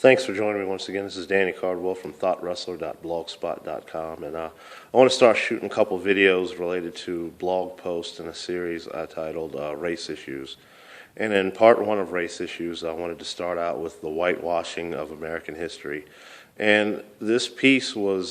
Thanks for joining me once again. This is Danny Cardwell from thoughtwrestler.blogspot.com, and I want to start shooting a couple videos related to blog posts in a series I titled Race Issues. And in part one of Race Issues, I wanted to start out with the whitewashing of American history. And this piece was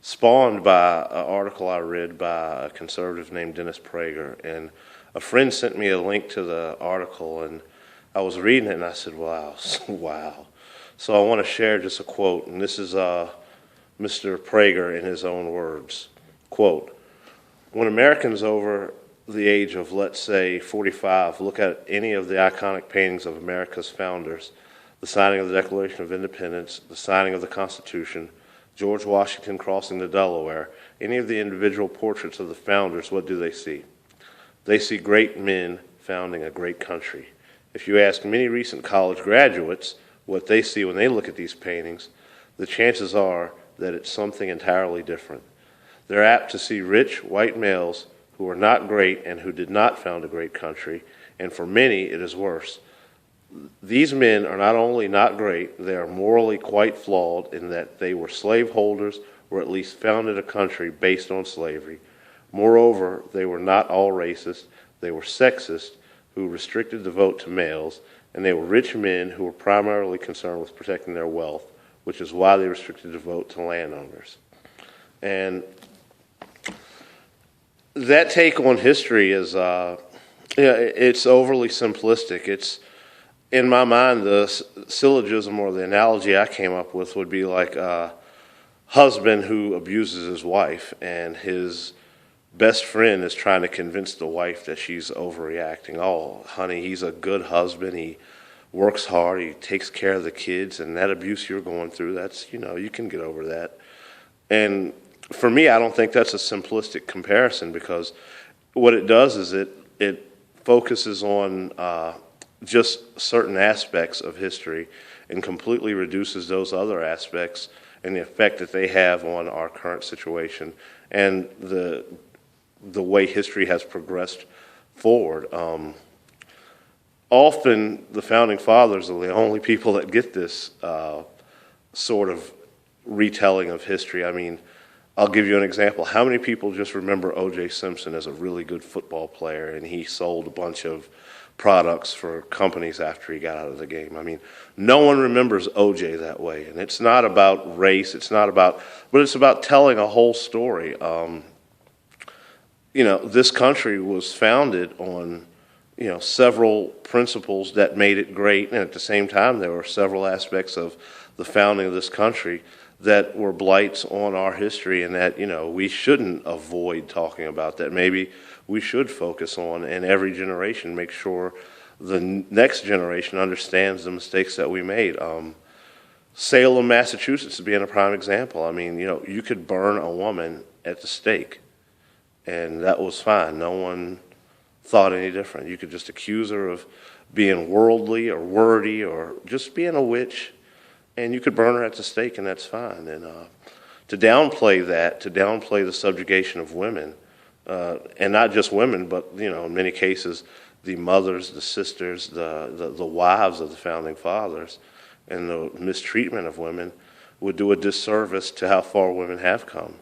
spawned by an article I read by a conservative named Dennis Prager. And a friend sent me a link to the article, and I was reading it and I said, wow, wow. So I want to share just a quote, and this is Mr. Prager in his own words. Quote, "When Americans over the age of, let's say, 45 look at any of the iconic paintings of America's founders, the signing of the Declaration of Independence, the signing of the Constitution, George Washington crossing the Delaware, any of the individual portraits of the founders, what do they see? They see great men founding a great country. If you ask many recent college graduates what they see when they look at these paintings, the chances are that it's something entirely different. They're apt to see rich white males who are not great and who did not found a great country, and for many it is worse. These men are not only not great, they are morally quite flawed in that they were slaveholders or at least founded a country based on slavery. Moreover, they were not all racist, they were sexist, who restricted the vote to males, and they were rich men who were primarily concerned with protecting their wealth, which is why they restricted the vote to landowners." And that take on history is, it's overly simplistic. It's, in my mind, the syllogism or the analogy I came up with would be like a husband who abuses his wife, and his best friend is trying to convince the wife that she's overreacting. "Oh, honey, he's a good husband. He works hard. He takes care of the kids, and that abuse you're going through, that's, you can get over that." And for me, I don't think that's a simplistic comparison, because what it does is it focuses on just certain aspects of history and completely reduces those other aspects and the effect that they have on our current situation and the way history has progressed forward. Often the founding fathers are the only people that get this sort of retelling of history. I mean, I'll give you an example. How many people just remember O.J.Simpson as a really good football player, and he sold a bunch of products for companies after he got out of the game? I mean, no one remembers O.J. that way, and it's not about race, but it's about telling a whole story. This country was founded on, several principles that made it great, and at the same time, there were several aspects of the founding of this country that were blights on our history, and that, we shouldn't avoid talking about, that maybe we should focus on, and every generation make sure the next generation understands the mistakes that we made. Salem, Massachusetts being a prime example. I mean, you could burn a woman at the stake, and that was fine. No one thought any different. You could just accuse her of being worldly or wordy or just being a witch, and you could burn her at the stake, and that's fine. And to downplay that, to downplay the subjugation of women, and not just women, but in many cases, the mothers, the sisters, the wives of the founding fathers, and the mistreatment of women, would do a disservice to how far women have come.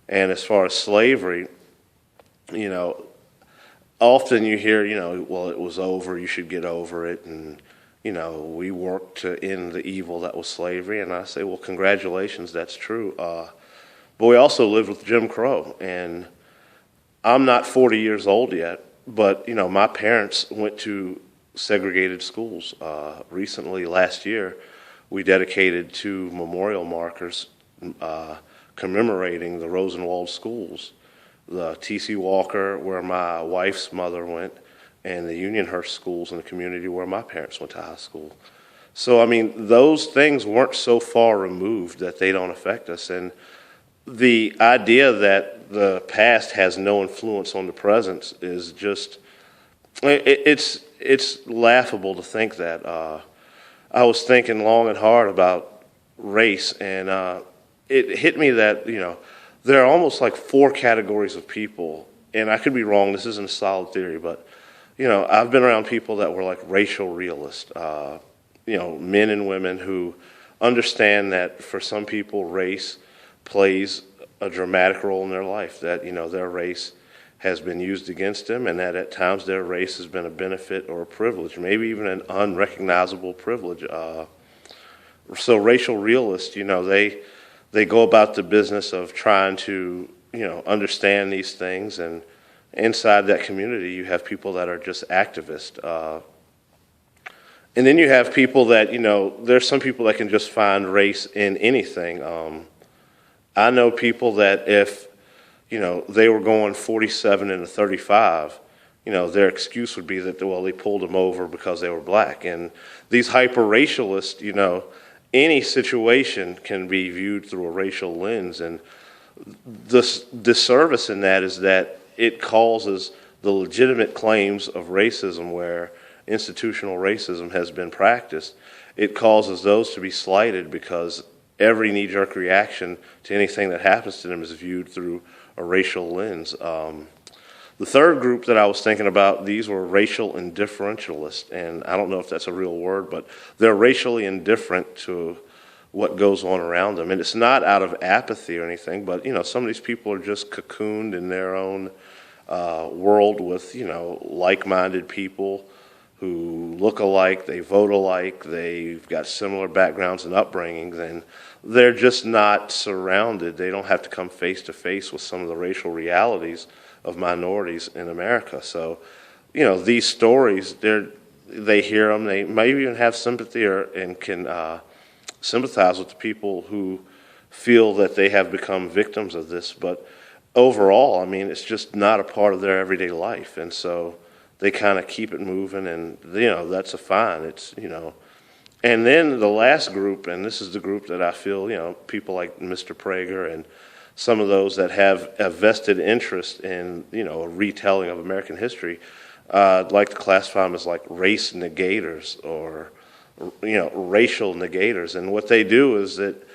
And as far as slavery, often you hear, well, it was over, you should get over it, and, we worked to end the evil that was slavery. And I say, well, congratulations, that's true. But we also lived with Jim Crow, and I'm not 40 years old yet, but, my parents went to segregated schools. Recently, last year, we dedicated 2 memorial markers commemorating the Rosenwald schools. The T.C. Walker, where my wife's mother went, and the Unionhurst schools in the community where my parents went to high school. So, I mean, those things weren't so far removed that they don't affect us. And the idea that the past has no influence on the present is just, it's laughable to think that. I was thinking long and hard about race, and it hit me that, there are almost like 4 categories of people, and I could be wrong, this isn't a solid theory, but, I've been around people that were like racial realists. men and women who understand that for some people race plays a dramatic role in their life, that their race has been used against them, and that at times their race has been a benefit or a privilege, maybe even an unrecognizable privilege. So racial realists, they go about the business of trying to understand these things, and inside that community you have people that are just activists. And then you have people that, there's some people that can just find race in anything. I know people that if, they were going 47 and a 35, their excuse would be that, well, they pulled them over because they were black. And these hyperracialists, any situation can be viewed through a racial lens. And the disservice in that is that it causes the legitimate claims of racism where institutional racism has been practiced. It causes those to be slighted because every knee-jerk reaction to anything that happens to them is viewed through a racial lens. The third group that I was thinking about, these were racial indifferentialists, and I don't know if that's a real word, but they're racially indifferent to what goes on around them. And it's not out of apathy or anything, but some of these people are just cocooned in their own world with like-minded people who look alike, they vote alike, they've got similar backgrounds and upbringings, and they're just not surrounded. They don't have to come face to face with some of the racial realities of minorities in America. So, these stories, they hear them, they may even have sympathy and can sympathize with the people who feel that they have become victims of this. But overall, it's just not a part of their everyday life. And so they kind of keep it moving, and that's a fine. It's and then the last group, and this is the group that I feel people like Mr. Prager and some of those that have a vested interest in a retelling of American history, I'd like to classify them as like race negators or racial negators. And what they do is that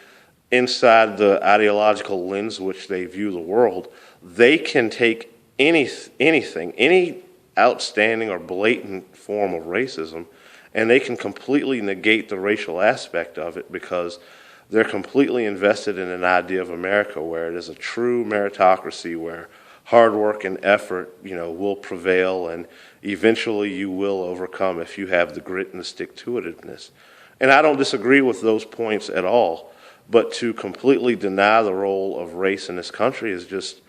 inside the ideological lens which they view the world, they can take anything, any outstanding or blatant form of racism, and they can completely negate the racial aspect of it because they're completely invested in an idea of America where it is a true meritocracy, where hard work and effort, will prevail, and eventually you will overcome if you have the grit and the stick-to-itiveness. And I don't disagree with those points at all, but to completely deny the role of race in this country is just,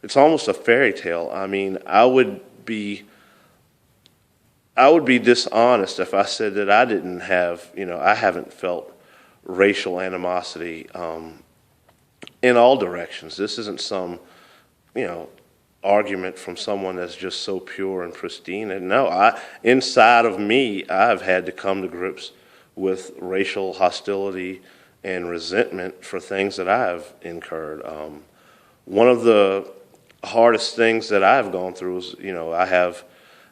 it's almost a fairy tale. I would be dishonest if I said that I didn't have, I haven't felt racial animosity in all directions. This isn't some, argument from someone that's just so pure and pristine. And no, inside of me, I've had to come to grips with racial hostility and resentment for things that I've incurred. One of the hardest things that I've gone through is,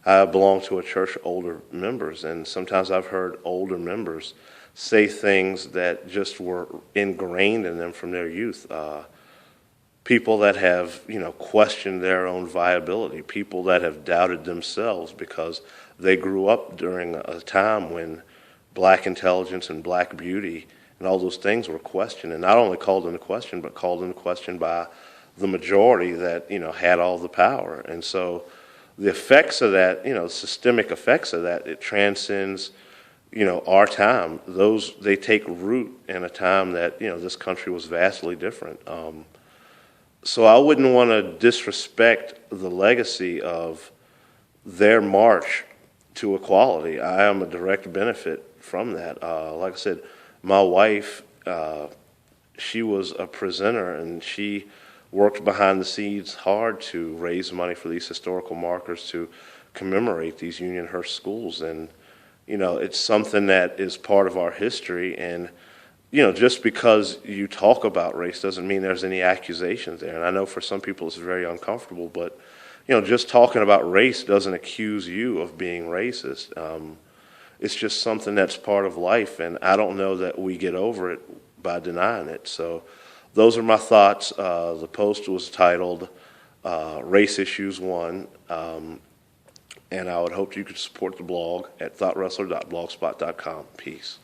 I belong to a church of older members, and sometimes I've heard older members say things that just were ingrained in them from their youth. People that have, questioned their own viability, people that have doubted themselves because they grew up during a time when black intelligence and black beauty and all those things were questioned, and not only called into question, but called into question by the majority that, had all the power. And so the effects of that, systemic effects of that, it transcends our time. They take root in a time that, this country was vastly different. So I wouldn't want to disrespect the legacy of their march to equality. I am a direct benefit from that. Like I said, my wife, she was a presenter, and she worked behind the scenes hard to raise money for these historical markers to commemorate these Unionhurst schools. And it's something that is part of our history, and just because you talk about race doesn't mean there's any accusations there. And I know for some people it's very uncomfortable, but just talking about race doesn't accuse you of being racist. It's just something that's part of life, and I don't know that we get over it by denying it. So those are my thoughts. The post was titled Race Issues 1. and I would hope you could support the blog at thoughtwrestler.blogspot.com. Peace.